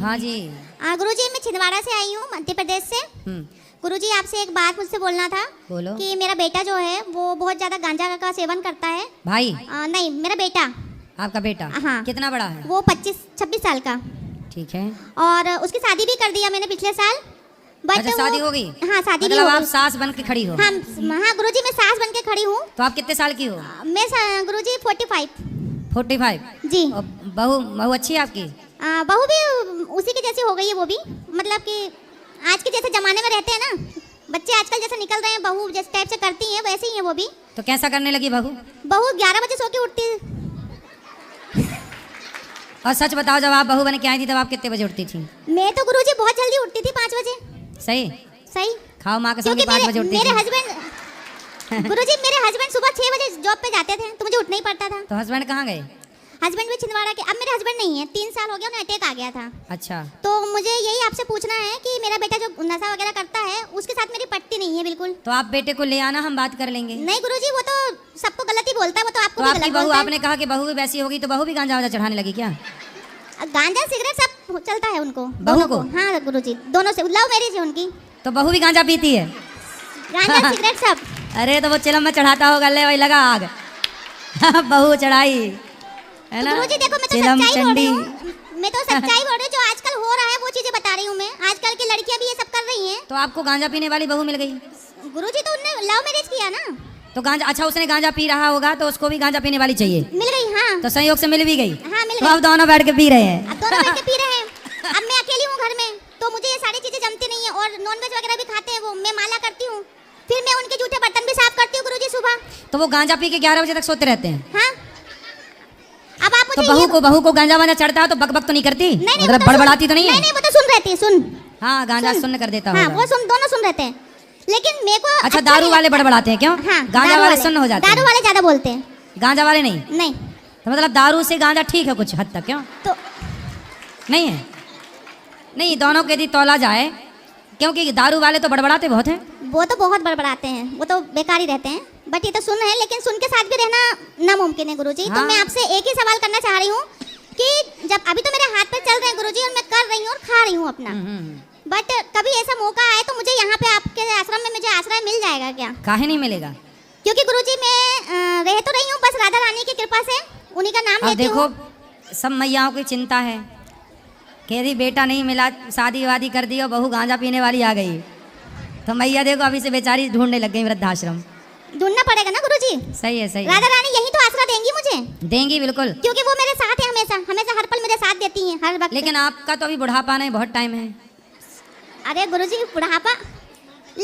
हाँ जी। गुरुजी मैं छिंदवाड़ा से आई हूँ, मध्य प्रदेश से। गुरुजी आपसे एक बात मुझसे बोलना था। बोलो। कि मेरा बेटा जो है वो बहुत ज्यादा गांजा का सेवन करता है। भाई? नहीं, मेरा बेटा। आपका बेटा? हाँ। कितना बड़ा है? वो 25-26 साल का। ठीक है। और उसकी शादी भी कर दिया मैंने पिछले साल। अच्छा, शादी हो गई? हाँ, शादी भी मतलब हो गई। आप सास बन के खड़ी हो? हाँ गुरुजी मैं सास बन के खड़ी हूँ। तो आप कितने साल की हो? मैं गुरुजी 45। 45 जी। और बहू अच्छी है आपकी? बहू भी उसी की जैसी हो गई है वो भी। मतलब कि आज के जैसे जमाने में रहते हैं ना बच्चे, आजकल जैसे निकल रहे हैं, बहू जिस टाइप से करती हैं वैसे ही है वो भी। तो कैसा करने लगी बहू? बहू 11 बजे सो के उठती। और सच बताओ, जब आप बहू बन के आई थी तब आप कितने बजे उठती थी? मैं तो गुरुजी बहुत जल्दी उठती थी, 5 बजे। सही? सही। खाओ माँ कसम, 5 बजे उठती मेरे थी। हस्बैंड गुरुजी मेरे हस्बैंड सुबह 6 बजे जॉब पे जाते थे तो मुझे उठना ही पड़ता था। तो हस्बैंड कहाँ गए? हस्बैंड भी छिंदवाड़ा के। अब मेरे हस्बैंड नहीं है, 3 साल हो गया, उन्हें अटैक आ गया था। अच्छा। तो मुझे यही आपसे पूछना है कि मेरा बेटा जो नशा वगैरह करता है उसके साथ मेरी पट्टी नहीं है बिल्कुल। तो आप बेटे को ले आना, हम बात कर लेंगे। नहीं गुरुजी वो तो सबको गलत ही बोलता है, वो तो आपको तो भी आपकी गलत बहू, बोलता है। आपने कहा कि बहू भी वैसी होगी तो बहू भी गांजा वाजा चढ़ाने लगी क्या? गांजा सिगरेट सब चलता है उनको, बहू दोनों को? हाँ गुरुजी, दोनों से लव मैरिज है उनकी। तो बहू भी गांजा पीती है? गांजा सिगरेट सब। अरे तो वो चिलम में चढ़ाता होगा, ले वही लगा आग। बहू चढ़ाई है तो ना? गुरुजी देखो मैं तो चिलम सच्चाई बोल रही चंडी। हूँ, मैं तो सच्चाई बोल रही हूँ। जो आजकल हो रहा है वो चीजें बता रही हूँ मैं। आजकल की लड़कियां भी ये सब कर रही हैं। तो आपको गांजा पीने वाली बहू मिल गई? गुरुजी तो उनने लव मैरिज किया ना। तो गांजा, अच्छा उसने गांजा पी रहा होगा तो उसको भी गांजा पीने वाली चाहिए। मिल गई। हाँ तो संयोग से मिल भी गई। हाँ मिल तो गई। अब दोनों बैठ के पी रहे हैं। अब दोनों बैठ के पी रहे हैं। अब मैं अकेली हूँ घर में तो मुझे ये सारी चीजें जमती नहीं है। और नॉनवेज वगैरह भी खाते हैं वो, मैं माला करती हूँ, फिर मैं उनके जूठे बर्तन भी साफ करती हूँ गुरुजी सुबह। तो वो गांजा पी के 11 बजे तक सोते रहते हैं? हाँ। अब आप तो मुझे बहू को गांजा वांजा चढ़ता है तो बकबक तो नहीं करती? नहीं मतलब बड़बड़ाती तो नहीं है? नहीं वो तो सुन रहती है, सुन। हाँ, गांजा सुन कर देता हाँ होगा। वो सुन, दोनों सुन रहते हैं। लेकिन मेरे को अच्छा, दारू वाले बड़बड़ाते हैं क्यों? हाँ, गांजा वाले सुन्न हो जाते हैं? दारू वाले ज्यादा बोलते हैं, गांजा वाले नहीं? नहीं। तो मतलब दारू से गांजा ठीक है कुछ हद तक, क्यों? तो नहीं है? नहीं, दोनों के यदि तौला जाए, क्योंकि दारू वाले तो बड़बड़ाते बहुत हैं। वो तो बहुत बड़बड़ाते हैं, वो तो बेकार ही रहते हैं। बट ये तो सुन है, लेकिन सुन के साथ भी रहना नामुमकिन है गुरुजी। हाँ। तो मैं आपसे एक ही सवाल करना चाह रही हूँ कि जब अभी तो मेरे हाथ पे चल रहे हैं गुरुजी और मैं कर रही हूँ और खा रही हूँ अपना, बट कभी ऐसा मौका आए तो मुझे यहाँ पे आपके आश्रम में मुझे आश्रय मिल जाएगा क्या? काहे नहीं मिलेगा? क्योंकि गुरुजी मैं रह तो रही हूँ बस राधा रानी की कृपा से, उन्हीं का नाम अब लेती हूँ। देखो, सब मैयाओं की चिंता है कि यदि बेटा नहीं मिला, शादी वादी कर दी और बहू गांजा पीने वाली आ गई तो मैया देखो अभी से बेचारी ढूंढने लग गई वृद्धाश्रम। ढूंढना पड़ेगा ना गुरुजी। सही है, सही है। राधा रानी यही तो आसरा देंगी मुझे। देंगी बिल्कुल, क्योंकि वो मेरे साथ है हमेशा, हमेशा हर पल मेरे साथ देती हैं हर वक्त। लेकिन आपका तो अभी बुढ़ापा नहीं, बहुत टाइम है। अरे गुरुजी बुढ़ापा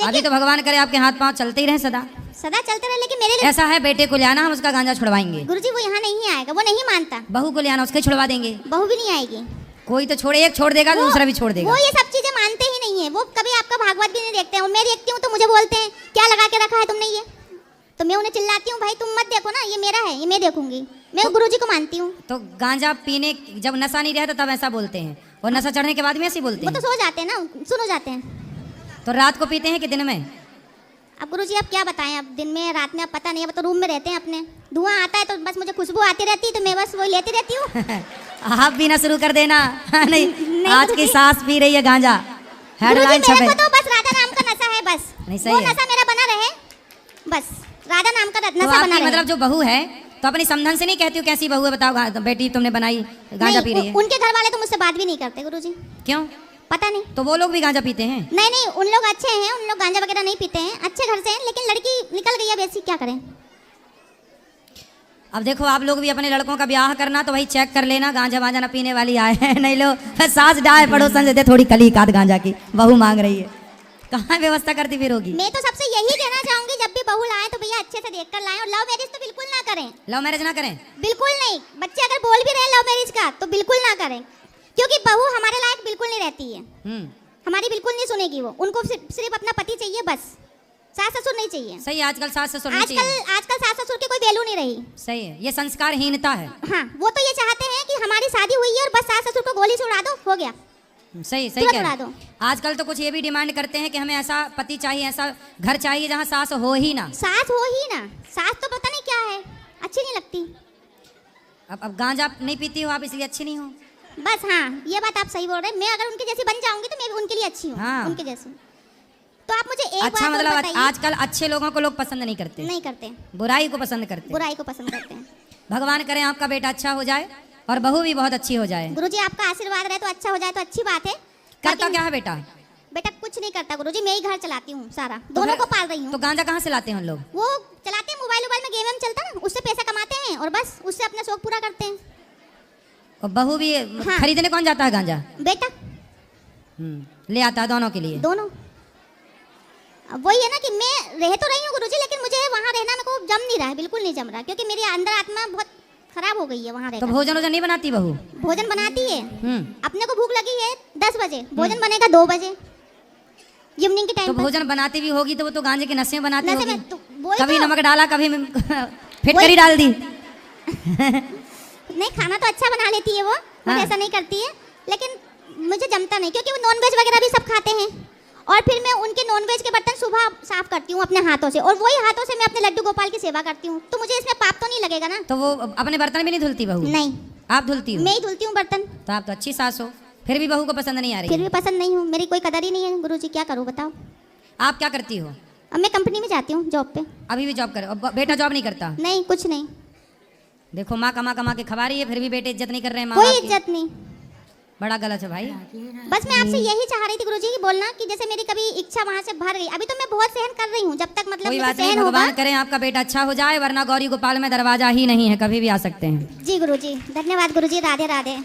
अभी तो भगवान करे आपके हाथ पांव चलते ही रहे सदा। सदा चलते रहे, लेकिन मेरे लिए ऐसा है, बेटे को ले आना, हम उसका गांजा छुड़वाएंगे। गुरुजी वो यहाँ नहीं आएगा, वो नहीं मानता। बहू को ले आना, उसके छुड़वा देंगे। बहू भी नहीं आएगी। कोई तो छोड़े, एक छोड़ देगा तो दूसरा भी छोड़ देगा। वो ये सब चीजें मानते ही नहीं है। वो कभी आपका भागवत भी नहीं देखते हैं। मैं देखती हूँ तो मुझे बोलते हैं क्या लगा के रखा है तुमने ये, तो मैं उन्हें चिल्लाती हूँ भाई तुम मत देखो ना, ये मेरा है, ये मैं देखूंगी। मैं गुरुजी को मानती हूँ। तो गांजा पीने, जब नशा नहीं रहता तब ऐसा बोलते हैं, और नशा चढ़ने के बाद भी ऐसे बोलते वो तो हैं। सो जाते हैं ना, सुन हो जाते हैं। तो रात को पीते हैं कि दिन में? अब गुरुजी अब क्या बताएं, अब दिन में रात में अब पता नहीं। अब तो रूम में रहते हैं अपने, धुआं आता है तो बस मुझे खुशबू आती रहती है तो मैं बस वो लेती रहती हूँ। आप पीना शुरू कर देना। नहीं, आज की गुरुजी। सास पी रही है गांजा, हेडलाइन गुरुजी छपे। मेरे को तो बस राधा नाम का नशा है, बस नहीं, सही वो है। नशा मेरा बना रहे, बस राधा नाम का तो नशा बना आपकी रहे। मतलब जो बहू है तो अपनी समधन से नहीं कहती हूँ कैसी बहू है बताओ, बेटी तुमने बनाई गांजा पी रही है? उनके घर वाले तो मुझसे बात भी नहीं करते गुरुजी। क्यों? पता नहीं। तो वो लोग भी गांजा पीते हैं? नहीं नहीं, उन लोग अच्छे हैं, उन लोग गांजा वगैरह नहीं पीते हैं, अच्छे घर से हैं, लेकिन लड़की निकल गई है वैसी, क्या करें। अब देखो, आप लोग भी अपने लड़कों का ब्याह करना तो वही चेक कर लेना, गांजा वांजा ना पीने वाली आए हैं। नहीं लो सास डाय पड़ोसन से दे थोड़ी कली काद गांजा की, बहू मांग रही है, कहाँ व्यवस्था करती फिर होगी। मैं तो सबसे यही कहना चाहूंगी जब भी बहू लाए तो भैया अच्छे से देख कर लाएं, और लव मैरिज तो बिल्कुल ना करें। लव मैरिज ना करें? बिल्कुल नहीं। बच्चे अगर बोल भी रहे हैं लव मैरिज का तो बिल्कुल ना करें, क्योंकि बहू हमारे लायक बिल्कुल नहीं रहती है, हमारी बिल्कुल नहीं सुनेगी वो। उनको सिर्फ अपना पति चाहिए बस, सास ससुर नहीं चाहिए। सही, आजकल सास ससुर नहीं चाहिए। आजकल सास ससुर की कोई वैल्यू नहीं रही। सही है, ये संस्कारहीनता है। हाँ, वो तो ये चाहते हैं कि हमारी शादी हुई है और बस सास ससुर को गोली से उड़ा दो, हो गया। सही सही तुरंत कह उड़ा रहे दो। आजकल तो कुछ ये भी डिमांड करते हैं कि हमें ऐसा पति चाहिए, ऐसा घर चाहिए जहाँ सास हो ही ना। सास हो ही ना, सास तो पता नहीं क्या है, अच्छी नहीं लगती। अब गांजा नहीं पीती हो आप इसलिए अच्छी नहीं हो? बस हाँ, ये बात आप सही बोल रहे हैं। मैं अगर उनके जैसी बन जाऊंगी तो मैं भी उनके लिए अच्छी हूँ। हाँ। उनके जैसी। तो आप मुझे एक अच्छा बात और मतलब बताइए। आजकल अच्छे लोगों को लोग पसंद नहीं करते, नहीं करते, बुराई को पसंद करते। बुराई को पसंद करते हैं। भगवान करे आपका बेटा अच्छा हो जाए और बहू भी बहुत अच्छी हो जाए। गुरुजी आपका आशीर्वाद रहे तो अच्छा हो जाए तो अच्छी बात है। करता बाकी क्या है बेटा? बेटा कुछ नहीं करता गुरुजी, मैं ही घर चलाती हूँ सारा, दोनों को पाल रही तो हूँ। गांजा कहाँ से लाते हैं उन लोग? वो चलाते हैं मोबाइल में गेम चलता है ना, उससे पैसा कमाते हैं और बस उससे अपना शौक पूरा करते हैं। और बहू भी हाँ। खरीदने कौन जाता है गांजा? बेटा ले आता है दोनों के लिए। दोनों। अब वही है ना कि मैं रह तो रही हूँ गुरुजी, लेकिन मुझे वहाँ रहना मेरे को जम नहीं रहा है, बिल्कुल नहीं जम रहा, क्योंकि मेरी अंदर आत्मा बहुत खराब हो गई है वहाँ तो रहकर। भोजन वोजन नहीं बनाती बहू? भोजन बनाती है, हम्म। अपने को भूख लगी है 10 बजे, भोजन बनेगा 2 बजे इवनिंग के तो टाइम पर। भोजन बनाती भी होगी तो वो तो गांजे की नशे में बनाती नशे होगी। में तो वही कभी तो। नमक डाला, कभी फिटकरी वही- डाल दी। नहीं, खाना तो अच्छा बना लेती है वो, बट हाँ। ऐसा नहीं करती है, लेकिन मुझे जमता नहीं, क्योंकि वो नॉनवेज वगैरह भी सब खाते हैं और फिर मैं उनके नॉनवेज के बर्तन सुबह साफ करती हूँ अपने हाथों से, और वही हाथों से मैं अपने लड्डू गोपाल की सेवा करती हूँ, तो मुझे इसमें पाप तो नहीं लगेगा ना? तो वो अपने बर्तन भी नहीं धुलती बहू? नहीं, आप धुलती हो? मैं ही धुलती हूँ बर्तन। तो आप तो अच्छी सास हो, फिर भी बहू को पसंद नहीं आ रही फिर है। भी पसंद नहीं हूँ, मेरी कोई कदर ही नहीं है गुरुजी, क्या करूँ बताओ? आप क्या करती हो? अब मैं कंपनी में जाती हूँ जॉब पे। अभी भी जॉब कर? बेटा जॉब नहीं करता? नहीं, कुछ नहीं, देखो माँ कमा कमा के खवा रही है, फिर भी बेटे इज्जत नहीं कर रहे हैं माँ कोई बाप की। इज्जत नहीं। बड़ा गलत है भाई। बस मैं आपसे यही चाह रही थी गुरुजी की बोलना कि जैसे मेरी कभी इच्छा वहाँ से भर गई, अभी तो मैं बहुत सहन कर रही हूँ, जब तक मतलब कोई मुझसे बात नहीं, सहन होगा। भगवान करें आपका बेटा अच्छा हो जाए, वरना गौरी गोपाल में दरवाजा ही नहीं है, कभी भी आ सकते हैं। जी गुरुजी, धन्यवाद गुरुजी, राधे राधे।